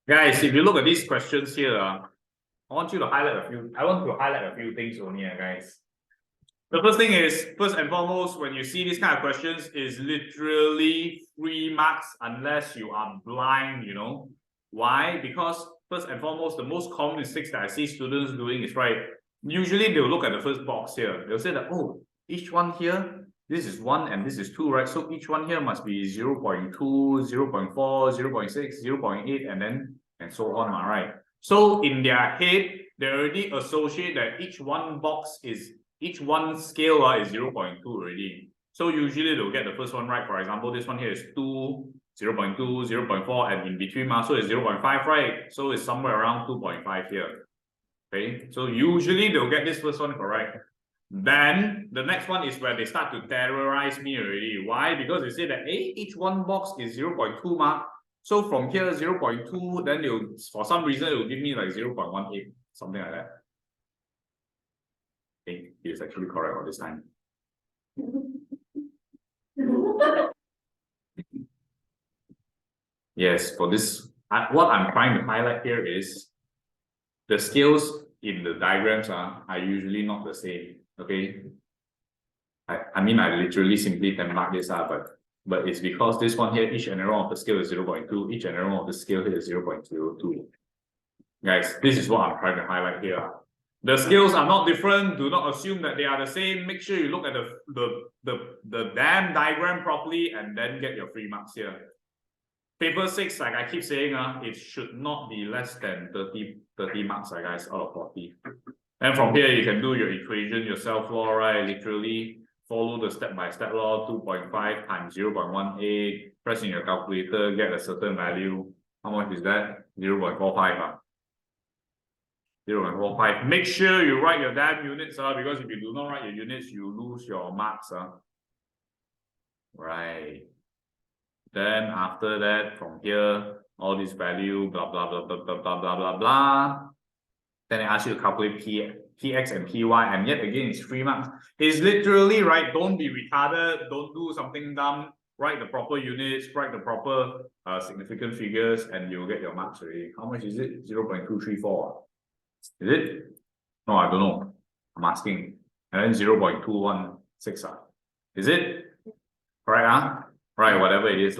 Speaker 3: Guys, if you look at these questions here, I want to highlight a few things only, guys. The first thing is, first and foremost, when you see these kind of questions, is literally 3 marks unless you are blind, you know. Why? Because first and foremost, the most common mistakes that I see students doing is, right, usually they'll look at the first box here. They'll say that, oh, each one here, this is 1 and this is 2, right? So each one here must be 0 0.2, 0 0.4, 0 0.6, 0 0.8, and then and so on, right? So in their head, they already associate that each one scale is 0 0.2 already. So usually they'll get the first one right. For example, this one here is 2, 0 0.2, 0 0.4, and in between, so it's 0 0.5, right? So it's somewhere around 2.5 here. Okay, so usually they'll get this first one correct. Then the next one is where they start to terrorize me already. Why? Because they say that each one box is 0 0.2 mark. So from here 0 0.2, then they'll, for some reason, it will give me like 0 0.18, something like that. Okay, it's actually correct all this time. Yes, for this, what I'm trying to highlight here is the scales in the diagrams are usually not the same. Okay, I mean, I literally simply can mark this up, but it's because this one here, each and every one of the scale is 0 0.2, each and every one of the scale here is 0 0.02. Guys, this is what I'm trying to highlight here. The scales are not different. Do not assume that they are the same. Make sure you look at the damn diagram properly and then get your 3 marks here. Paper 6, like I keep saying, it should not be less than 30 marks, guys, out of 40. And from here, you can do your equation yourself, law, right? Literally follow the step-by-step law, 2.5 times 0 0.18, press in your calculator, get a certain value. How much is that? 0.45. 0.45. Make sure you write your damn units, because if you do not write your units, you lose your marks. Right. Then after that, from here, all this value, blah, blah, blah, blah, blah, blah, blah, blah, blah. Then it asks you to calculate Px and Py, and yet again, it's 3 marks. It's literally, right, don't be retarded, don't do something dumb, write the proper units, write the proper significant figures, and you'll get your marks already. How much is it? 0.234. Is it? No, I don't know. I'm asking. And then 0.216. Is it? Correct, Right, whatever it is.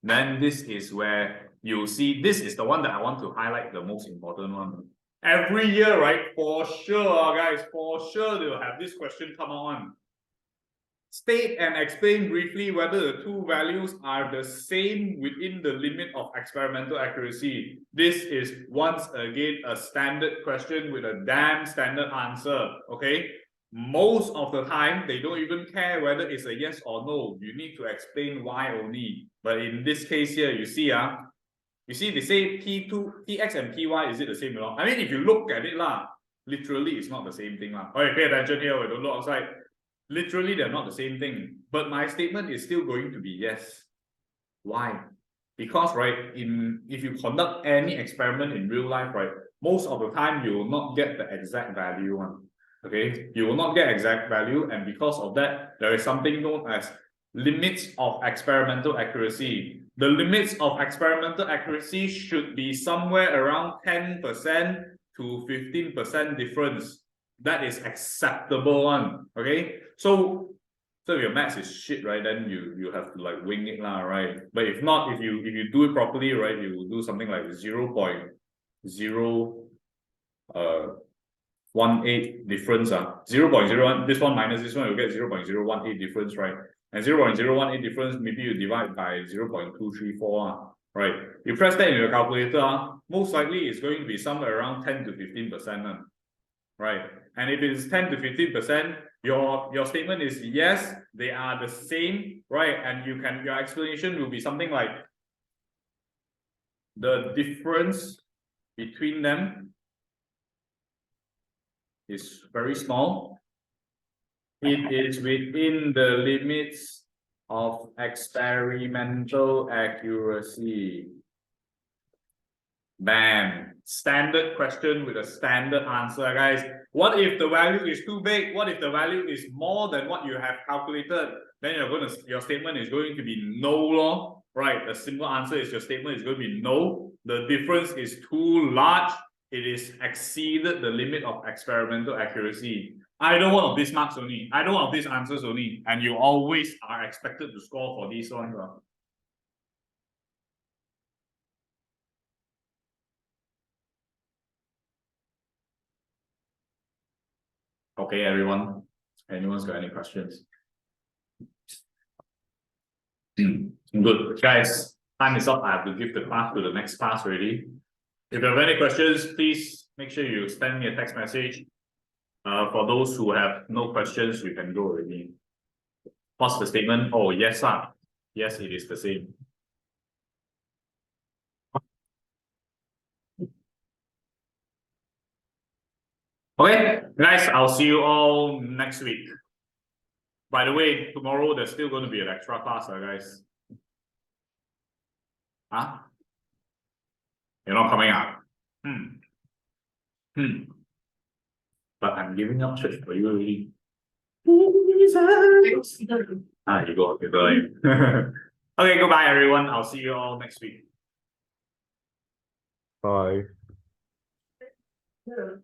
Speaker 3: Then this is where you see, this is the one that I want to highlight, the most important one. Every year, right? For sure, guys, for sure they'll have this question come on. State and explain briefly whether the two values are the same within the limit of experimental accuracy. This is once again a standard question with a damn standard answer. Okay, most of the time they don't even care whether it's a yes or no. You need to explain why only. But in this case here, you see, they say Px and Py, is it the same or not? I mean, if you look at it, literally it's not the same thing. Okay, pay attention here, we don't look outside. Literally, they're not the same thing. But my statement is still going to be yes. Why? Because, right, if you conduct any experiment in real life, right, most of the time you will not get the exact value. Okay, you will not get exact value, and because of that, there is something known as limits of experimental accuracy. The limits of experimental accuracy should be somewhere around 10% to 15% difference. That is acceptable one. Okay, so if your maths is shit, right, then you have to like wing it, right? But if not, if you do it properly, right, you will do something like 0.018 difference. 0.01, this one minus this one, you'll get 0.018 difference, right? And 0.018 difference, maybe you divide by 0.234, right? You press that in your calculator, most likely it's going to be somewhere around 10 to 15%, right? And if it is 10 to 15%, your statement is yes, they are the same, right? And your explanation will be something like the difference between them is very small. It is within the limits of experimental accuracy. Bam. Standard question with a standard answer, guys. What if the value is too big? What if the value is more than what you have calculated? Then your statement is going to be no, right? The simple answer is your statement is going to be no. The difference is too large. It is exceeded the limit of experimental accuracy. either one of these marks only, either one of these answers only, and you always are expected to score for these ones. Okay, everyone. Anyone's got any questions? Good. Guys, time is up. I have to give the class to the next class already. If you have any questions, please make sure you send me a text message. For those who have no questions, we can go already. What's the statement? Oh, yes, sir. Yes, it is the same. Okay, guys, I'll see you all next week. By the way, tomorrow there's still going to be an extra class, guys. Huh? You're not coming out? But I'm giving up church for you already. You go. Okay, goodbye, everyone. I'll see you all next week.
Speaker 4: Bye.
Speaker 2: Yeah.